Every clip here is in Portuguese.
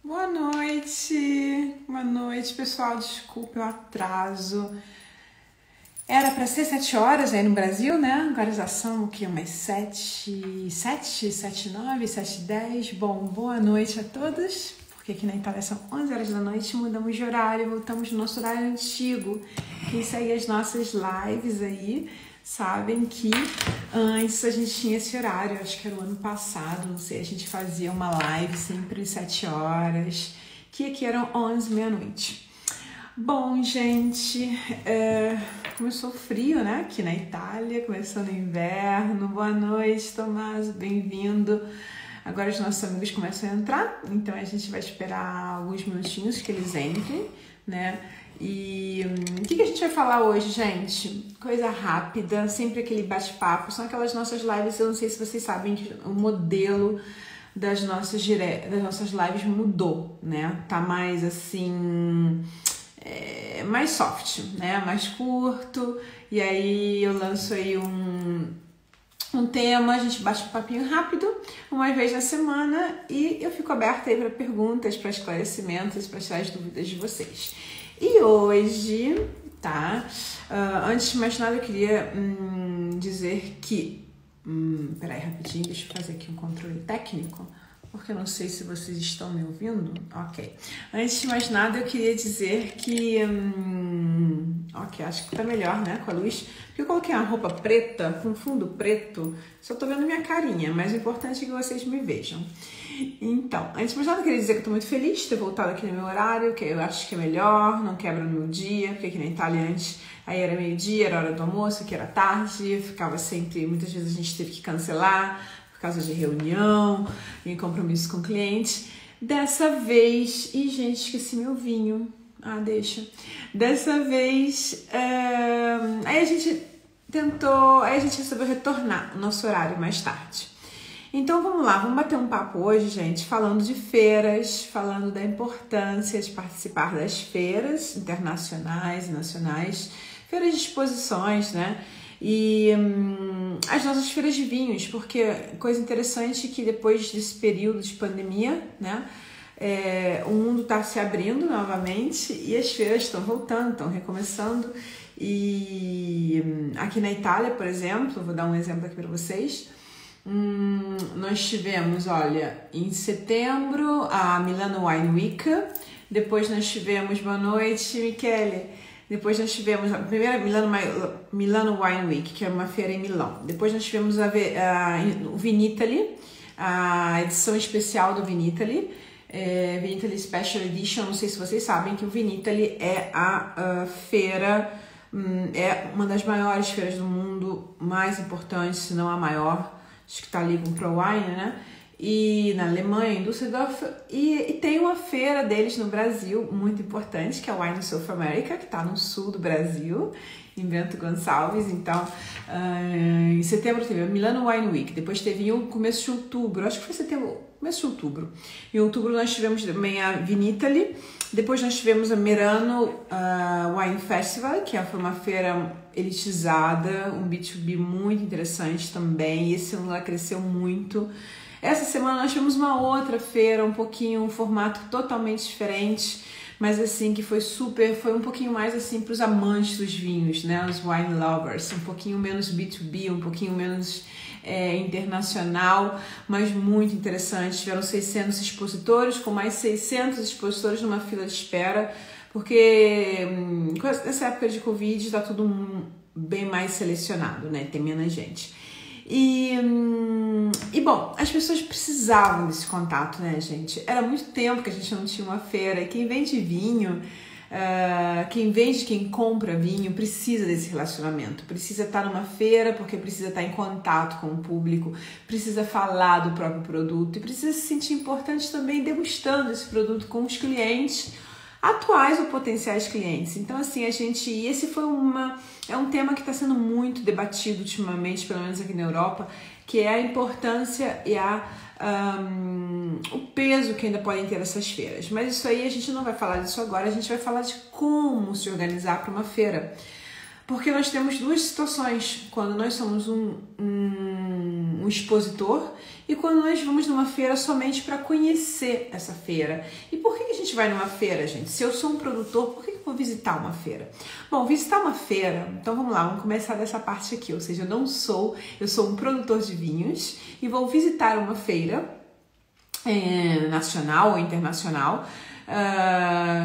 Boa noite, pessoal. Desculpa o atraso. Era para ser 7 horas aí no Brasil, né? Agora já são o quê? Umas 7h09, 7h10. Bom, boa noite a todos, porque aqui na Itália são 11 horas da noite, mudamos de horário, voltamos no nosso horário antigo. Quem segue as nossas lives aí sabem que antes a gente tinha esse horário, acho que era o ano passado, não sei, a gente fazia uma live sempre às 7 horas, que aqui eram 11, meia-noite. Bom, gente, começou frio, né, aqui na Itália, começou no inverno. Boa noite, Tomás, bem-vindo. Agora os nossos amigos começam a entrar, então a gente vai esperar alguns minutinhos que eles entrem, né? E o que a gente vai falar hoje, gente? Coisa rápida, sempre aquele bate-papo. São aquelas nossas lives, eu não sei se vocês sabem que o modelo das nossas lives mudou, né? Tá mais assim, mais soft, né? Mais curto. E aí eu lanço aí um tema, a gente bate um papinho rápido, uma vez na semana, e eu fico aberta aí para perguntas, para esclarecimentos, para tirar as dúvidas de vocês. E hoje, tá? Antes de mais nada, eu queria dizer que... peraí, rapidinho, deixa eu fazer aqui um controle técnico, porque eu não sei se vocês estão me ouvindo. Ok. Antes de mais nada, eu queria dizer que... ok, acho que tá melhor, né, com a luz. Porque eu coloquei uma roupa preta, com fundo preto, só tô vendo minha carinha, mas o importante é que vocês me vejam. Então, antes de mais nada, eu queria dizer que eu tô muito feliz de ter voltado aqui no meu horário, que eu acho que é melhor, não quebra no meu dia, porque aqui na Itália antes, aí era meio-dia, era hora do almoço, aqui era tarde, ficava sempre, muitas vezes a gente teve que cancelar por causa de reunião, em compromisso com o cliente. Dessa vez, gente, esqueci meu vinho. Deixa. Dessa vez, aí a gente resolveu retornar o nosso horário mais tarde. Então vamos lá, vamos bater um papo hoje, gente, falando de feiras, falando da importância de participar das feiras internacionais e nacionais, feiras de exposições, né? E as nossas feiras de vinhos, porque coisa interessante é que depois desse período de pandemia, né? O mundo está se abrindo novamente e as feiras estão voltando, estão recomeçando. E aqui na Itália, por exemplo, vou dar um exemplo aqui para vocês. Nós tivemos, olha, em setembro a Milano Wine Week, depois nós tivemos, boa noite, Michele, depois nós tivemos a primeira Milano Wine Week, que é uma feira em Milão, depois nós tivemos o Vinitaly, a edição especial do Vinitaly, Vinitaly Special Edition. Não sei se vocês sabem que o Vinitaly é a feira, é uma das maiores feiras do mundo, mais importante, se não a maior, acho que está ali com o ProWine, né? E na Alemanha, em Düsseldorf, e tem uma feira deles no Brasil, muito importante, que é o Wine South America, que está no sul do Brasil, em Bento Gonçalves. Então, em setembro teve a Milano Wine Week, depois teve em começo de outubro, acho que foi setembro, começo de outubro. Em outubro nós tivemos também a Vinitaly, depois nós tivemos a Merano Wine Festival, que foi uma feira elitizada, um B2B muito interessante também, e esse ano ela cresceu muito. Essa semana nós tivemos uma outra feira, um formato totalmente diferente, mas assim, que foi um pouquinho mais assim para os amantes dos vinhos, né, os wine lovers, um pouquinho menos B2B, um pouquinho menos internacional, mas muito interessante. Tiveram 600 expositores, com mais 600 expositores numa fila de espera, porque nessa época de Covid está tudo bem mais selecionado, né, tem menos gente. E bom, as pessoas precisavam desse contato, né, gente? Era muito tempo que a gente não tinha uma feira, e quem vende vinho, quem compra vinho precisa desse relacionamento, precisa estar numa feira porque precisa estar em contato com o público, precisa falar do próprio produto e precisa se sentir importante também degustando esse produto com os clientes atuais ou potenciais clientes. Então, assim, esse foi um tema que está sendo muito debatido ultimamente, pelo menos aqui na Europa, que é a importância e o peso que ainda podem ter essas feiras. Mas isso aí a gente não vai falar disso agora, a gente vai falar de como se organizar para uma feira. Porque nós temos duas situações, quando nós somos um expositor e quando nós vamos numa feira somente para conhecer essa feira. E por que a gente vai numa feira, gente? Se eu sou um produtor, por que eu vou visitar uma feira? Bom, visitar uma feira, então vamos lá, vamos começar dessa parte aqui, ou seja, eu sou um produtor de vinhos e vou visitar uma feira nacional ou internacional.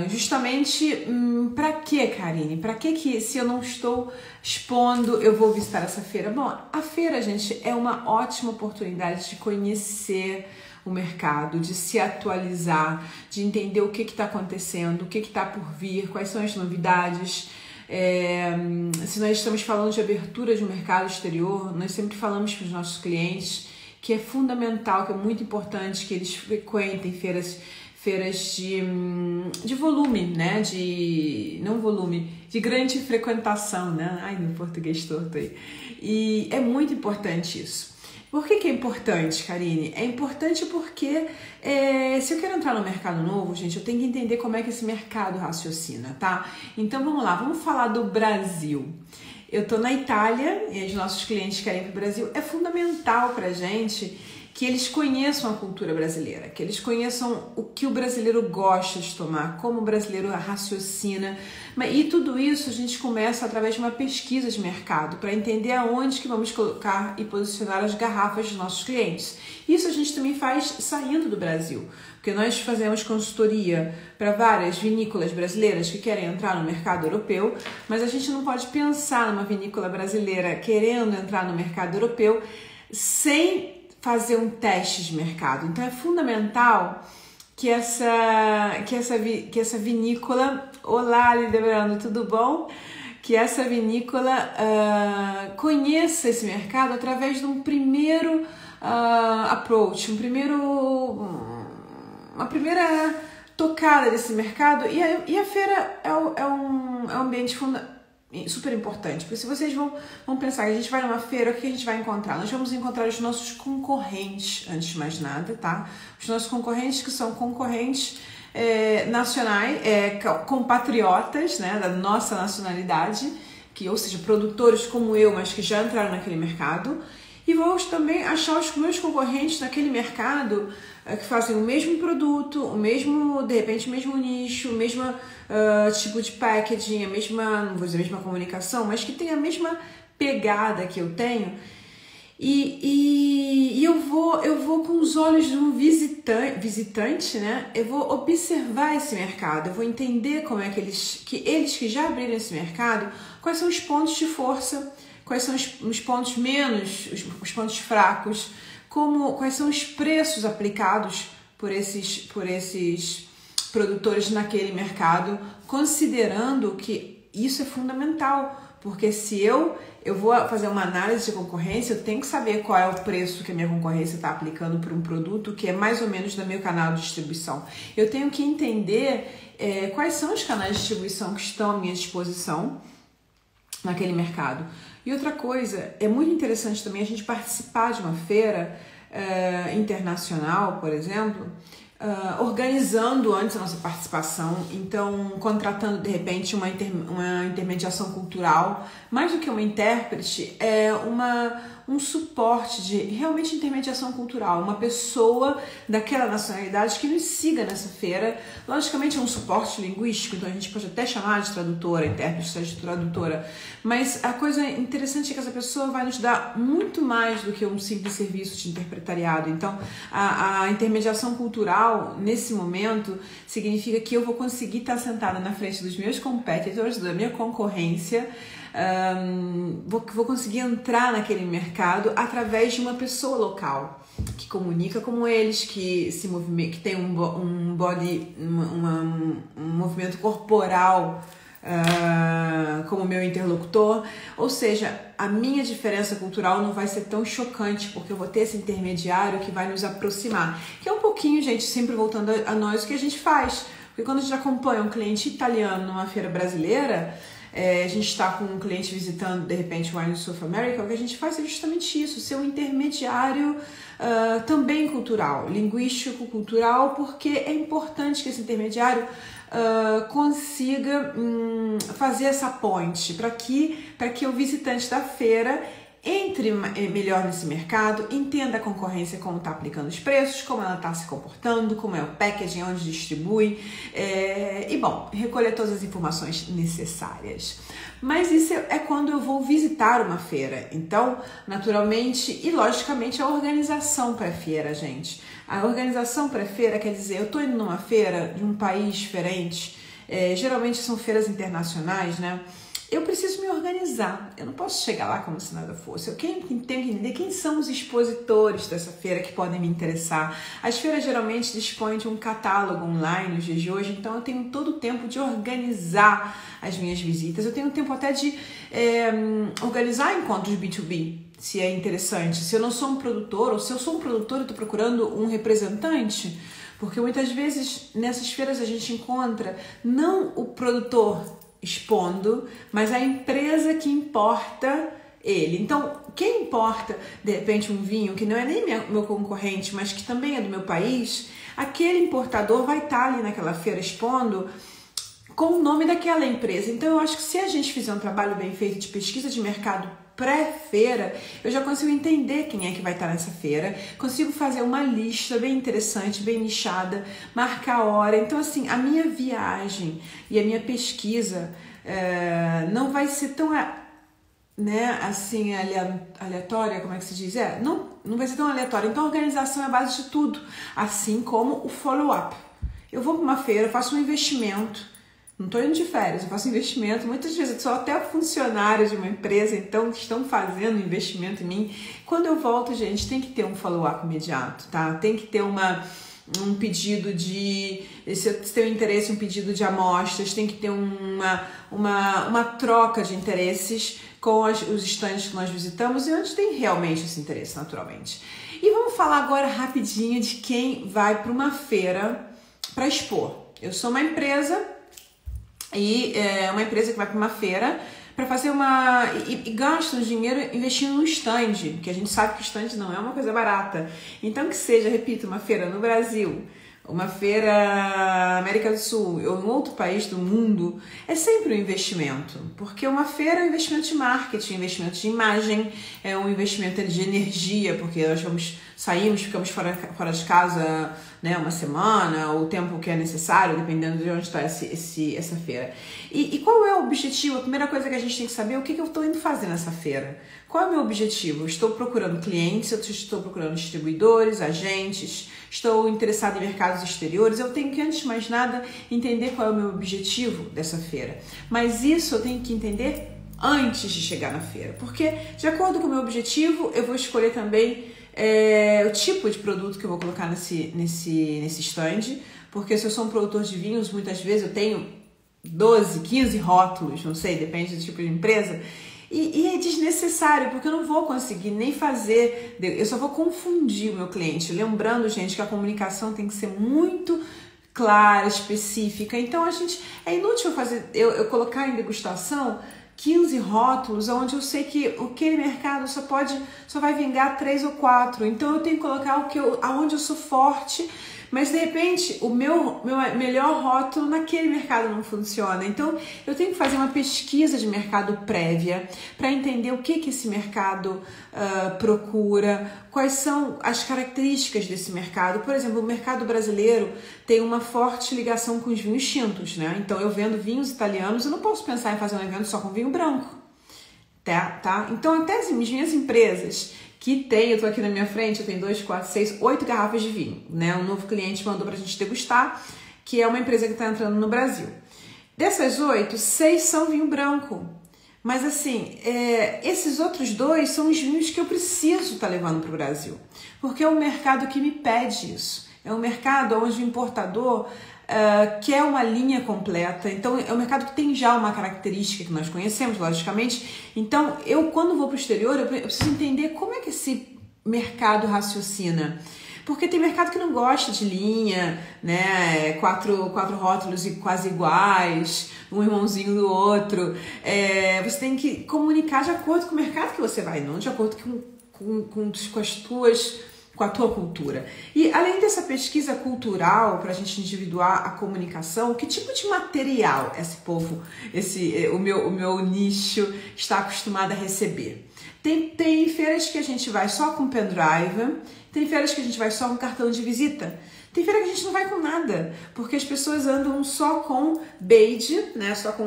Justamente para que, Karine? Para que se eu não estou expondo, eu vou visitar essa feira? Bom, a feira, gente, é uma ótima oportunidade de conhecer o mercado, de se atualizar, de entender o que está acontecendo, o que está por vir, quais são as novidades. Se nós estamos falando de abertura de um mercado exterior, nós sempre falamos para os nossos clientes que é fundamental, que é muito importante que eles frequentem feiras de volume, né? De grande frequentação, né? Ai, meu português torto aí. E é muito importante isso. Por que é importante, Karine? É importante porque se eu quero entrar no mercado novo, gente, eu tenho que entender como é que esse mercado raciocina, tá? Então vamos lá, vamos falar do Brasil. Eu tô na Itália e os nossos clientes querem ir para o Brasil. É fundamental pra gente que eles conheçam a cultura brasileira, que eles conheçam o que o brasileiro gosta de tomar, como o brasileiro raciocina. E tudo isso a gente começa através de uma pesquisa de mercado, para entender aonde que vamos colocar e posicionar as garrafas dos nossos clientes. Isso a gente também faz saindo do Brasil, porque nós fazemos consultoria para várias vinícolas brasileiras que querem entrar no mercado europeu, mas a gente não pode pensar numa vinícola brasileira querendo entrar no mercado europeu sem fazer um teste de mercado. Então é fundamental que essa vinícola, olá Lidebrando, tudo bom? Que essa vinícola conheça esse mercado através de um primeiro approach, uma primeira tocada desse mercado. E a feira é um ambiente super importante, porque se vocês vão pensar que a gente vai numa feira, o que a gente vai encontrar? Nós vamos encontrar os nossos concorrentes, antes de mais nada, tá? Os nossos concorrentes que são concorrentes nacionais, compatriotas, né, da nossa nacionalidade, ou seja, produtores como eu, mas que já entraram naquele mercado. E vamos também achar os meus concorrentes naquele mercado que fazem o mesmo produto, de repente o mesmo nicho, o mesmo tipo de packaging, não vou dizer a mesma comunicação, mas que tem a mesma pegada que eu tenho. E eu vou com os olhos de um visitante, né? Eu vou observar esse mercado, eu vou entender como é que eles que já abriram esse mercado, quais são os pontos de força, quais são os pontos os pontos fracos, quais são os preços aplicados por esses produtores naquele mercado, considerando que isso é fundamental, porque se eu vou fazer uma análise de concorrência, eu tenho que saber qual é o preço que a minha concorrência está aplicando por um produto que é mais ou menos do meu canal de distribuição. Eu tenho que entender quais são os canais de distribuição que estão à minha disposição naquele mercado. E outra coisa, é muito interessante também a gente participar de uma feira internacional, por exemplo, organizando antes a nossa participação, então contratando de repente uma intermediação cultural, mais do que uma intérprete, um suporte de realmente intermediação cultural, uma pessoa daquela nacionalidade que nos siga nessa feira. Logicamente é um suporte linguístico, então a gente pode até chamar de tradutora, intérprete, de tradutora, mas a coisa interessante é que essa pessoa vai nos dar muito mais do que um simples serviço de interpretariado. Então a intermediação cultural nesse momento significa que eu vou conseguir estar sentada na frente dos meus competitors, da minha concorrência, vou conseguir entrar naquele mercado através de uma pessoa local que comunica como eles, que se movimenta, que tem um movimento corporal como meu interlocutor. Ou seja, a minha diferença cultural não vai ser tão chocante, porque eu vou ter esse intermediário que vai nos aproximar, que é um pouquinho, gente, sempre voltando a nós, o que a gente faz. Porque quando a gente acompanha um cliente italiano numa feira brasileira, a gente está com um cliente visitando, de repente, o Wine South America, o que a gente faz é justamente isso, ser um intermediário também cultural, linguístico, cultural, porque é importante que esse intermediário consiga fazer essa ponte para que o visitante da feira entre melhor nesse mercado, entenda a concorrência, como está aplicando os preços, como ela está se comportando, como é o packaging, onde distribui, e bom, recolher todas as informações necessárias. Mas isso é quando eu vou visitar uma feira. Então, naturalmente e logicamente, a organização pré-feira, gente. A organização pré-feira quer dizer, eu estou indo numa feira de um país diferente, geralmente são feiras internacionais, né? Eu preciso me organizar, eu não posso chegar lá como se nada fosse. Eu tenho que entender quem são os expositores dessa feira que podem me interessar. As feiras geralmente dispõem de um catálogo online nos dias de hoje, então eu tenho todo o tempo de organizar as minhas visitas. Eu tenho tempo até de organizar encontros B2B, se é interessante. Se eu não sou um produtor, ou se eu sou um produtor e estou procurando um representante, porque muitas vezes nessas feiras a gente encontra não o produtor expondo, mas a empresa que importa ele. Então, quem importa, de repente, um vinho que não é nem meu concorrente, mas que também é do meu país, aquele importador vai estar ali naquela feira expondo com o nome daquela empresa. Então, eu acho que se a gente fizer um trabalho bem feito de pesquisa de mercado pré-feira, eu já consigo entender quem é que vai estar nessa feira, consigo fazer uma lista bem interessante, bem nichada, marcar a hora. Então, assim, a minha viagem e a minha pesquisa não vai ser tão, assim, aleatória, como é que se diz? Não vai ser tão aleatória. Então, a organização é a base de tudo, assim como o follow-up. Eu vou para uma feira, faço um investimento. Não estou indo de férias, eu faço investimento. Muitas vezes eu sou até funcionário de uma empresa, então estão fazendo investimento em mim. Quando eu volto, gente, tem que ter um follow-up imediato, tá? Tem que ter um pedido de... Se tem um interesse, um pedido de amostras, tem que ter uma troca de interesses com os estandes que nós visitamos e onde tem realmente esse interesse, naturalmente. E vamos falar agora rapidinho de quem vai para uma feira para expor. Eu sou uma empresa... E uma empresa que vai para uma feira para fazer e gasta o dinheiro investindo no stand, que a gente sabe que o stand não é uma coisa barata. Então que seja, repito, uma feira no Brasil, uma feira na América do Sul ou em outro país do mundo, é sempre um investimento, porque uma feira é um investimento de marketing, um investimento de imagem, é um investimento de energia, porque nós saímos, ficamos fora de casa, né, uma semana, ou o tempo que é necessário, dependendo de onde está essa feira. E qual é o objetivo? A primeira coisa que a gente tem que saber é o que eu estou indo fazer nessa feira. Qual é o meu objetivo? Eu estou procurando clientes, eu estou procurando distribuidores, agentes, estou interessado em mercados exteriores. Eu tenho que, antes de mais nada, entender qual é o meu objetivo dessa feira. Mas isso eu tenho que entender antes de chegar na feira, porque de acordo com o meu objetivo, eu vou escolher também o tipo de produto que eu vou colocar nesse stand, porque se eu sou um produtor de vinhos, muitas vezes eu tenho 12, 15 rótulos, não sei, depende do tipo de empresa, e é desnecessário, porque eu não vou conseguir nem fazer, eu só vou confundir o meu cliente. Lembrando, gente, que a comunicação tem que ser muito clara, específica. Então, é inútil eu colocar em degustação 15 rótulos, onde eu sei que aquele mercado só vai vingar 3 ou 4. Então eu tenho que colocar aonde eu sou forte, mas de repente o meu melhor rótulo naquele mercado não funciona. Então eu tenho que fazer uma pesquisa de mercado prévia para entender o que esse mercado procura, quais são as características desse mercado. Por exemplo, o mercado brasileiro tem uma forte ligação com os vinhos tintos, né? Então eu vendo vinhos italianos, eu não posso pensar em fazer um evento só com vinho branco, tá? Então até as minhas empresas eu tô aqui na minha frente, eu tenho 2, 4, 6, 8 garrafas de vinho, né? Um novo cliente mandou pra gente degustar, que é uma empresa que tá entrando no Brasil. Dessas 8, 6 são vinho branco. Mas assim, esses outros 2 são os vinhos que eu preciso estar levando para o Brasil, porque é um mercado que me pede isso. É um mercado onde o importador quer uma linha completa. Então é um mercado que tem já uma característica que nós conhecemos, logicamente. Então quando vou para o exterior, eu preciso entender como é que esse mercado raciocina. Porque tem mercado que não gosta de linha, né? Quatro rótulos quase iguais, um irmãozinho do outro. Você tem que comunicar de acordo com o mercado que você vai, não de acordo com a tua cultura. E além dessa pesquisa cultural, para a gente individuar a comunicação, que tipo de material esse povo, o meu nicho está acostumado a receber? Tem feiras que a gente vai só com pendrive, tem feiras que a gente vai só com cartão de visita, tem feira que a gente não vai com nada, porque as pessoas andam só com badge, né? Só com,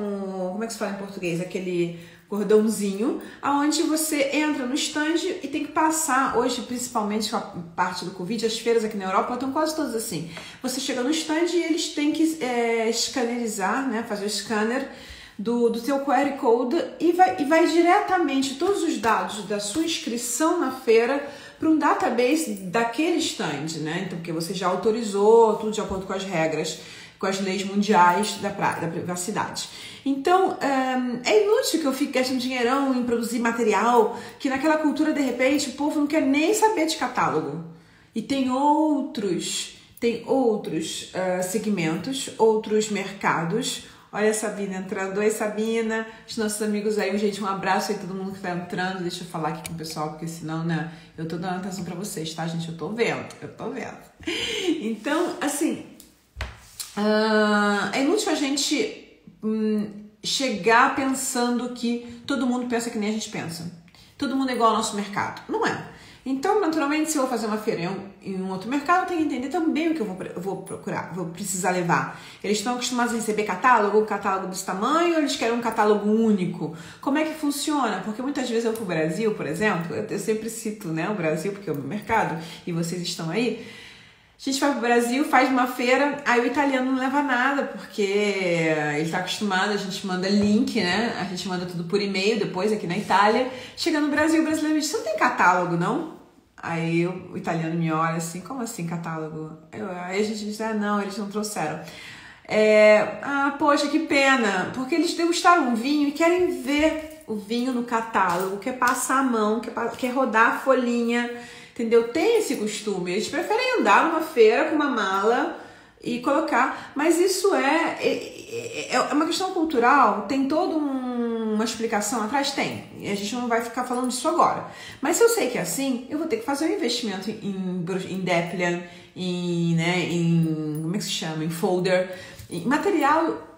como é que se fala em português? Aquele cordãozinho, aonde você entra no stand e tem que passar. Hoje, principalmente com a parte do Covid, as feiras aqui na Europa estão quase todas assim. Você chega no stand e eles têm que escanerizar, né? Fazer o scanner do teu QR Code e vai diretamente todos os dados da sua inscrição na feira para um database daquele stand, né? Então, porque você já autorizou tudo de acordo com as regras, com as leis mundiais da privacidade. Então, é inútil que eu fique gastando dinheirão em produzir material, que naquela cultura, de repente, o povo não quer nem saber de catálogo. E tem outros segmentos, outros mercados. Olha a Sabina entrando. Oi, Sabina. Os nossos amigos aí, gente, um abraço aí todo mundo que tá entrando. Deixa eu falar aqui com o pessoal, porque senão, né, eu tô dando atenção pra vocês, tá, gente? Eu tô vendo. Então, assim, é inútil a gente chegar pensando que todo mundo pensa que nem a gente pensa. Todo mundo é igual ao nosso mercado. Não é. Então, naturalmente, se eu vou fazer uma feira em um outro mercado, eu tenho que entender também o que eu vou procurar, vou precisar levar. Eles estão acostumados a receber catálogo desse tamanho, ou eles querem um catálogo único? Como é que funciona? Porque muitas vezes eu vou pro Brasil, por exemplo, eu sempre cito, né, o Brasil, porque é o meu mercado, e vocês estão aí. A gente vai pro Brasil, faz uma feira, aí o italiano não leva nada, porque ele está acostumado, a gente manda link, né? A gente manda tudo por e-mail depois aqui na Itália. Chega no Brasil, o brasileiro diz, você não tem catálogo, não? Aí o italiano me olha assim, como assim catálogo? Aí a gente diz, não, eles não trouxeram. Poxa, que pena, porque eles degustaram um vinho e querem ver o vinho no catálogo, quer passar a mão, quer rodar a folhinha, entendeu? Tem esse costume, eles preferem andar numa feira com uma mala e colocar, mas isso é uma questão cultural, tem toda uma explicação atrás? Tem, e a gente não vai ficar falando disso agora, mas se eu sei que é assim, eu vou ter que fazer um investimento em Deplian, como é que se chama? Em folder, em material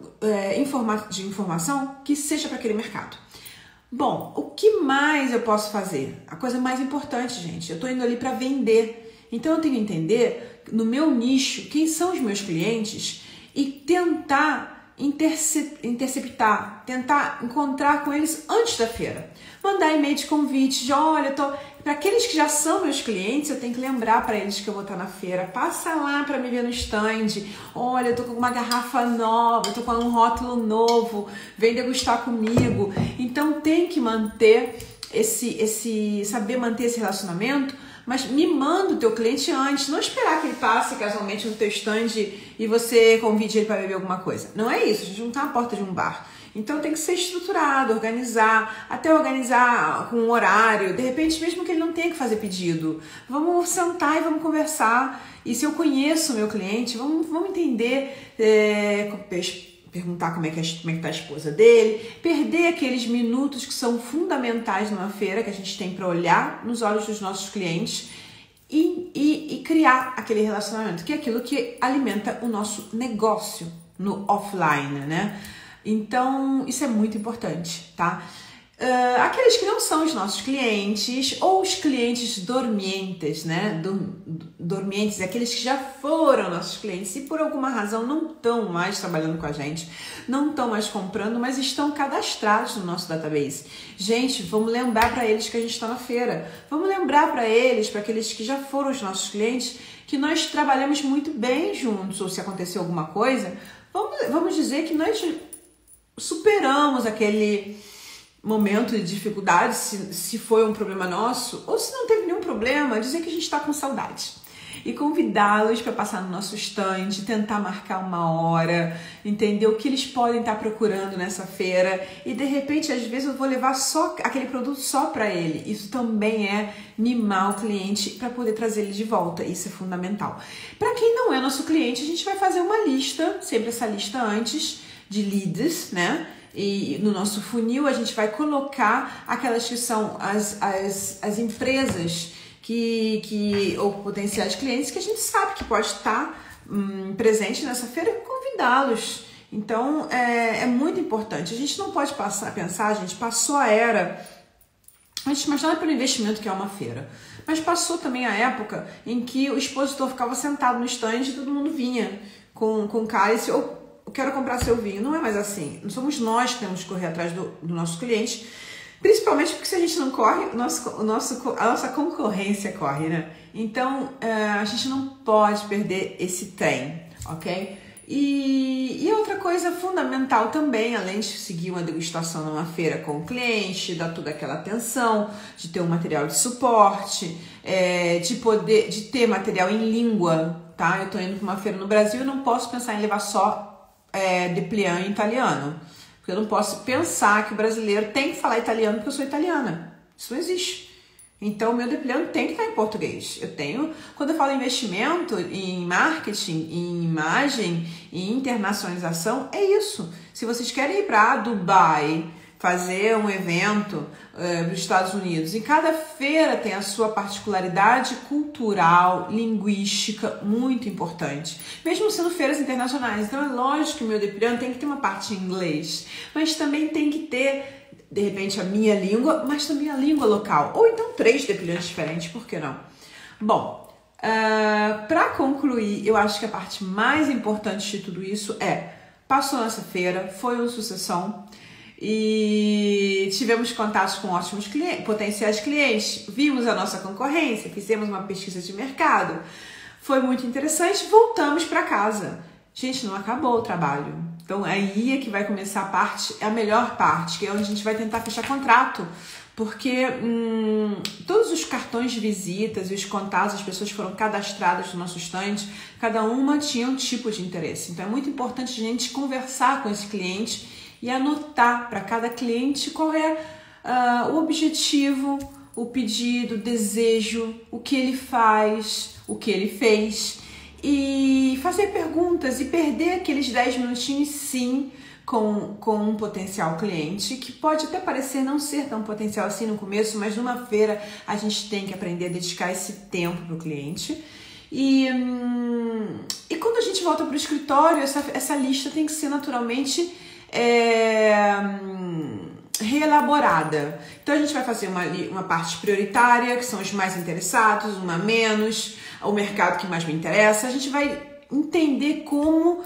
de informação que seja para aquele mercado. Bom, o que mais eu posso fazer? A coisa mais importante, gente, eu estou indo ali para vender. Então eu tenho que entender, no meu nicho, quem são os meus clientes e tentar interceptar, tentar encontrar com eles antes da feira. Mandar e-mail de convite, de olha, para aqueles que já são meus clientes, eu tenho que lembrar para eles que eu vou estar na feira. Passa lá para me ver no stand. Olha, eu tô com uma garrafa nova, eu tô com um rótulo novo, vem degustar comigo. Então tem que manter saber manter esse relacionamento, mas mimando o teu cliente antes, não esperar que ele passe casualmente no teu stand e você convide ele para beber alguma coisa. Não é isso, a gente não tá na porta de um bar. Então tem que ser estruturado, até organizar com um horário, de repente mesmo que ele não tenha que fazer pedido. Vamos sentar e vamos conversar. E se eu conheço o meu cliente, vamos entender, perguntar como é que tá a esposa dele, perder aqueles minutos que são fundamentais numa feira que a gente tem para olhar nos olhos dos nossos clientes e criar aquele relacionamento, que é aquilo que alimenta o nosso negócio no offline, né? Então, isso é muito importante, tá? Aqueles que não são os nossos clientes ou os clientes dormientes, né? Dormientes, aqueles que já foram nossos clientes e por alguma razão não estão mais trabalhando com a gente, não estão mais comprando, mas estão cadastrados no nosso database. Gente, vamos lembrar para eles que a gente está na feira. Vamos lembrar para eles, para aqueles que já foram os nossos clientes, que nós trabalhamos muito bem juntos, ou se aconteceu alguma coisa, vamos dizer que nós superamos aquele momento de dificuldade, se foi um problema nosso, ou se não teve nenhum problema, dizer que a gente está com saudade. e convidá-los para passar no nosso stand, tentar marcar uma hora, entender o que eles podem estar procurando nessa feira e de repente às vezes eu vou levar só aquele produto só para ele. Isso também é mimar o cliente para poder trazer ele de volta, isso é fundamental. Para quem não é nosso cliente, a gente vai fazer uma lista, sempre essa lista antes de leads, né? E no nosso funil a gente vai colocar aquelas que são as empresas ou potenciais clientes que a gente sabe que pode estar presente nessa feira e convidá-los. Então é muito importante. A gente não pode pensar, a gente passou a era, a gente imagina pelo investimento que é uma feira, mas passou também a época em que o expositor ficava sentado no stand e todo mundo vinha com cálice ou eu quero comprar seu vinho. Não é mais assim. Não somos nós que temos que correr atrás do nosso cliente, principalmente porque se a gente não corre, a nossa concorrência corre, né? Então, a gente não pode perder esse trem, ok? E outra coisa fundamental também, além de seguir uma degustação numa feira com o cliente, dar toda aquela atenção, de ter um material de suporte, de ter material em língua, tá? Eu tô indo para uma feira no Brasil, eu não posso pensar em levar só dépliant em italiano, porque eu não posso pensar que o brasileiro tem que falar italiano porque eu sou italiana. Isso não existe. Então, o meu dépliant tem que estar em português. Quando eu falo em investimento, em marketing, em imagem, em internacionalização, é isso. Se vocês querem ir para Dubai, fazer um evento nos Estados Unidos, e cada feira tem a sua particularidade cultural, linguística, muito importante, mesmo sendo feiras internacionais. Então é lógico que o meu dépliant tem que ter uma parte em inglês, mas também tem que ter, de repente, a minha língua, mas também a língua local, ou então 3 dépliants diferentes, por que não? Bom, para concluir, eu acho que a parte mais importante de tudo isso passou nessa feira, foi uma sucessão, e tivemos contatos com ótimos potenciais clientes, vimos a nossa concorrência, fizemos uma pesquisa de mercado, foi muito interessante, voltamos para casa. Gente, não acabou o trabalho. Então aí é que vai começar a melhor parte, que é onde a gente vai tentar fechar contrato, porque todos os cartões de visitas e os contatos, as pessoas que foram cadastradas no nosso stand, cada uma tinha um tipo de interesse. Então é muito importante a gente conversar com esse cliente e anotar para cada cliente qual é o objetivo, o pedido, o desejo, o que ele faz, o que ele fez, e fazer perguntas e perder aqueles 10 minutinhos sim com um potencial cliente, que pode até parecer não ser tão potencial assim no começo, mas numa feira a gente tem que aprender a dedicar esse tempo para o cliente. E quando a gente volta para o escritório, essa lista tem que ser naturalmente reelaborada. Então a gente vai fazer uma parte prioritária, que são os mais interessados, uma menos, o mercado que mais me interessa. A gente vai entender como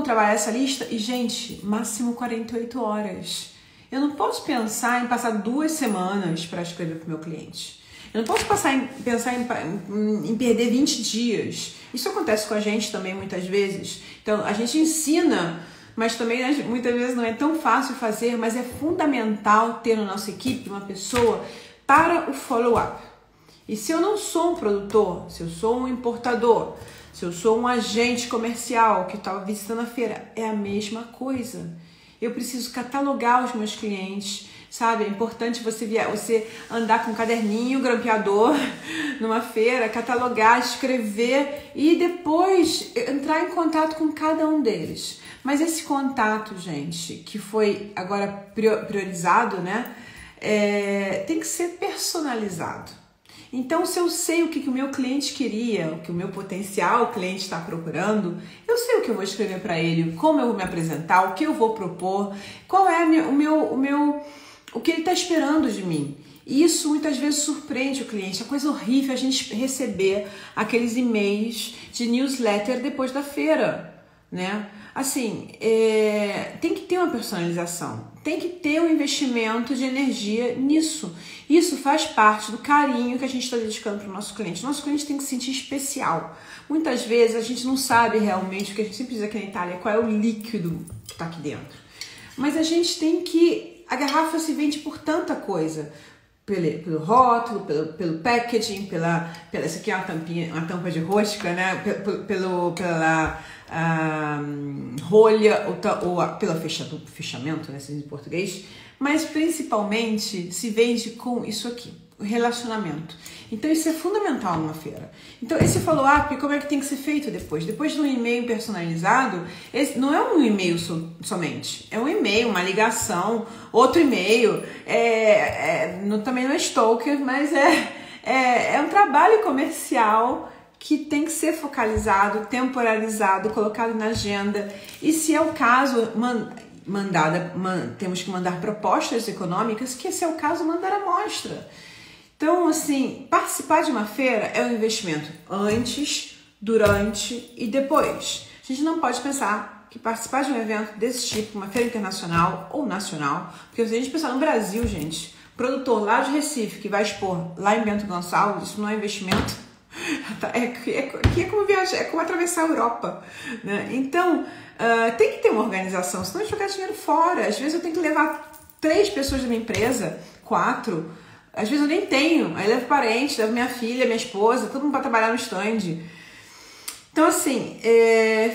trabalhar essa lista e, gente, máximo 48 horas. Eu não posso pensar em passar 2 semanas para escrever para o meu cliente. Eu não posso pensar em perder 20 dias. Isso acontece com a gente também muitas vezes. Então a gente ensina, mas também muitas vezes não é tão fácil fazer, mas é fundamental ter na nossa equipe uma pessoa para o follow-up. E se eu não sou um produtor, se eu sou um importador, se eu sou um agente comercial que estava visitando a feira, é a mesma coisa. Eu preciso catalogar os meus clientes, sabe? É importante você andar com um caderninho, grampeador, numa feira, catalogar, escrever e depois entrar em contato com cada um deles. Mas esse contato, gente, que foi agora priorizado, né? Tem que ser personalizado. Então, se eu sei o que o meu cliente queria, o que o meu potencial cliente está procurando, eu sei o que eu vou escrever para ele, como eu vou me apresentar, o que eu vou propor, qual é o que ele está esperando de mim. E isso muitas vezes surpreende o cliente. É coisa horrível a gente receber aqueles e-mails de newsletter depois da feira, né? Assim, tem que ter uma personalização, tem que ter um investimento de energia nisso. Isso faz parte do carinho que a gente está dedicando para o nosso cliente. Nosso cliente tem que se sentir especial. Muitas vezes a gente não sabe realmente, porque a gente sempre diz aqui na Itália, qual é o líquido que está aqui dentro. Mas a gente tem que... A garrafa se vende por tanta coisa. pelo rótulo, pelo packaging, essa aqui é uma tampa de rosca, né? Pela rolha ou pelo fechamento, né, em português, mas principalmente se vende com isso aqui, o relacionamento. Então isso é fundamental numa feira. Então esse follow-up, como é que tem que ser feito depois? Depois de um e-mail personalizado, não é um e-mail somente, é um e-mail, uma ligação, outro e-mail, também não é stalker, mas é um trabalho comercial que tem que ser focalizado, temporalizado, colocado na agenda. E se é o caso, temos que mandar propostas econômicas, que se é o caso, mandar amostra. Então, assim, participar de uma feira é um investimento antes, durante e depois. A gente não pode pensar que participar de um evento desse tipo, uma feira internacional ou nacional, porque se a gente pensar no Brasil, gente, produtor lá de Recife que vai expor lá em Bento Gonçalves, isso não é investimento. Aqui é como viajar, é como atravessar a Europa, né? Então, tem que ter uma organização, senão eu jogar dinheiro fora. Às vezes eu tenho que levar 3 pessoas da minha empresa, 4, às vezes eu nem tenho, aí levo parente, levo minha filha, minha esposa, todo mundo para trabalhar no stand. Então, assim,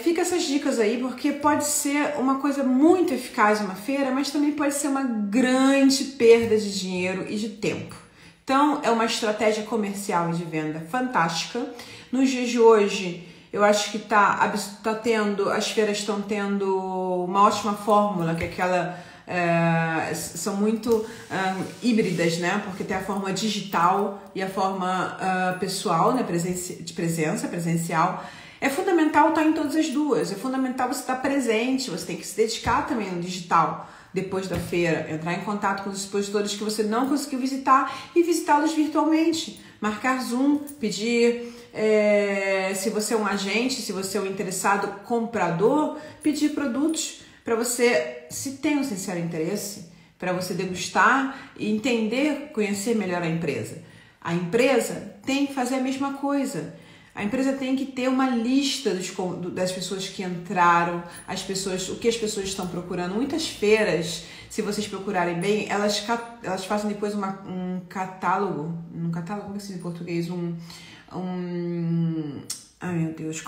fica essas dicas aí, porque pode ser uma coisa muito eficaz uma feira, mas também pode ser uma grande perda de dinheiro e de tempo. Então, é uma estratégia comercial e de venda fantástica. Nos dias de hoje, eu acho que as feiras estão tendo uma ótima fórmula, que é aquela... são muito híbridas, né? Porque tem a forma digital e a forma pessoal, né? Presencial. É fundamental estar em todas as duas. É fundamental você estar presente, você tem que se dedicar também no digital. Depois da feira, entrar em contato com os expositores que você não conseguiu visitar e visitá-los virtualmente. Marcar Zoom, pedir, se você é um agente, se você é um interessado comprador, pedir produtos para você, se tem um sincero interesse, para você degustar e entender, conhecer melhor a empresa. A empresa tem que fazer a mesma coisa. A empresa tem que ter uma lista das pessoas que entraram, o que as pessoas estão procurando. Muitas feiras, se vocês procurarem bem, elas fazem depois um catálogo. Como é que se diz em português? Ai, meu Deus.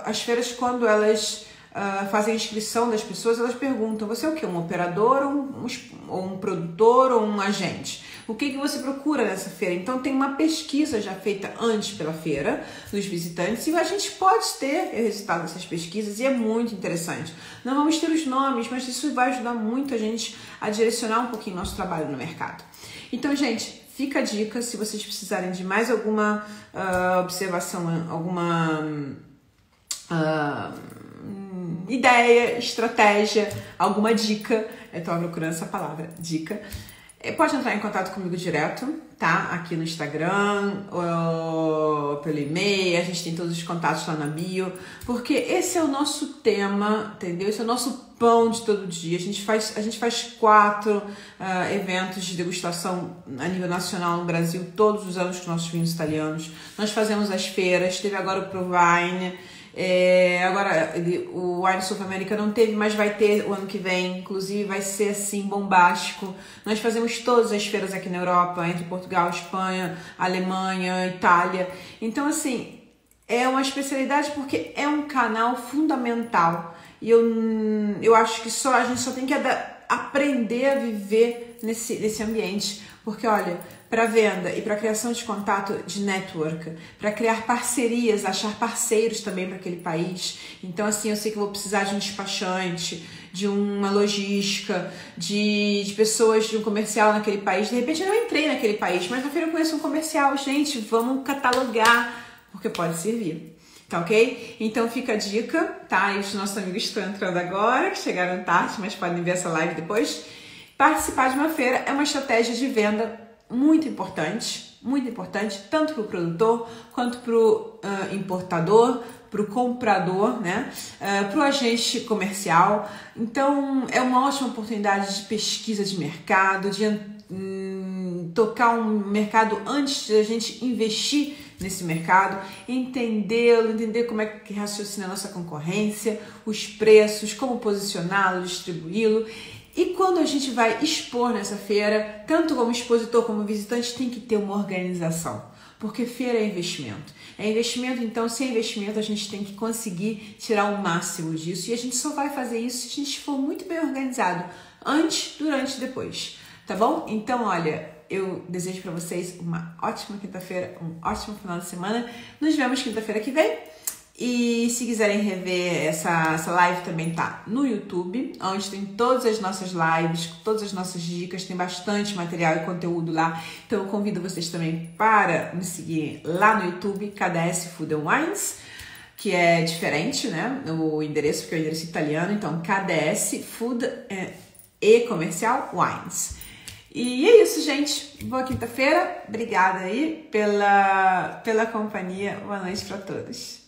As feiras, quando elas fazem a inscrição das pessoas, elas perguntam: você é o quê? Um operador, ou um produtor, ou um agente? O que você procura nessa feira? Então tem uma pesquisa já feita antes pela feira dos visitantes e a gente pode ter o resultado dessas pesquisas e é muito interessante. Não vamos ter os nomes, mas isso vai ajudar muito a gente a direcionar um pouquinho nosso trabalho no mercado. Então, gente, fica a dica, se vocês precisarem de mais alguma observação, alguma ideia, estratégia, alguma dica, eu estou procurando essa palavra, dica, pode entrar em contato comigo direto, tá? Aqui no Instagram, ou pelo e-mail, a gente tem todos os contatos lá na bio, porque esse é o nosso tema, entendeu? Esse é o nosso pão de todo dia. A gente faz 4 eventos de degustação a nível nacional no Brasil, todos os anos com nossos vinhos italianos. Nós fazemos as feiras, teve agora o Provine, agora o Wine South America não teve, mas vai ter o ano que vem, inclusive vai ser assim bombástico. Nós fazemos todas as feiras aqui na Europa, entre Portugal, Espanha, Alemanha, Itália. Então, assim, é uma especialidade porque é um canal fundamental e eu acho que a gente só tem que aprender a viver nesse ambiente, porque olha, para venda e para criação de contato de network, para criar parcerias, achar parceiros também para aquele país. Então, assim, eu sei que eu vou precisar de um despachante, de uma logística, de pessoas, de um comercial naquele país. De repente eu não entrei naquele país, mas na feira eu conheço um comercial. Gente, vamos catalogar, porque pode servir. Tá ok? Então fica a dica, tá? E os nossos amigos estão entrando agora, que chegaram tarde, mas podem ver essa live depois. Participar de uma feira é uma estratégia de venda muito importante, tanto para o produtor quanto para o importador, para o comprador, né? Para o agente comercial. Então é uma ótima oportunidade de pesquisa de mercado, de tocar um mercado antes de a gente investir nesse mercado, entender como é que raciocina a nossa concorrência, os preços, como posicioná-lo, distribuí-lo. E quando a gente vai expor nessa feira, tanto como expositor como visitante, tem que ter uma organização, porque feira é investimento. É investimento, então, sem investimento a gente tem que conseguir tirar o máximo disso, e a gente só vai fazer isso se a gente for muito bem organizado, antes, durante e depois, tá bom? Então, olha, eu desejo para vocês uma ótima quinta-feira, um ótimo final de semana. Nos vemos quinta-feira que vem. E se quiserem rever essa live também tá no YouTube, onde tem todas as nossas lives, todas as nossas dicas, tem bastante material e conteúdo lá. Então eu convido vocês também para me seguir lá no YouTube, KDS Food and Wines, que é diferente, né? O endereço, porque é o endereço italiano, então KDS Food e Comercial Wines. E é isso, gente. Boa quinta-feira. Obrigada aí pela companhia. Boa noite para todos.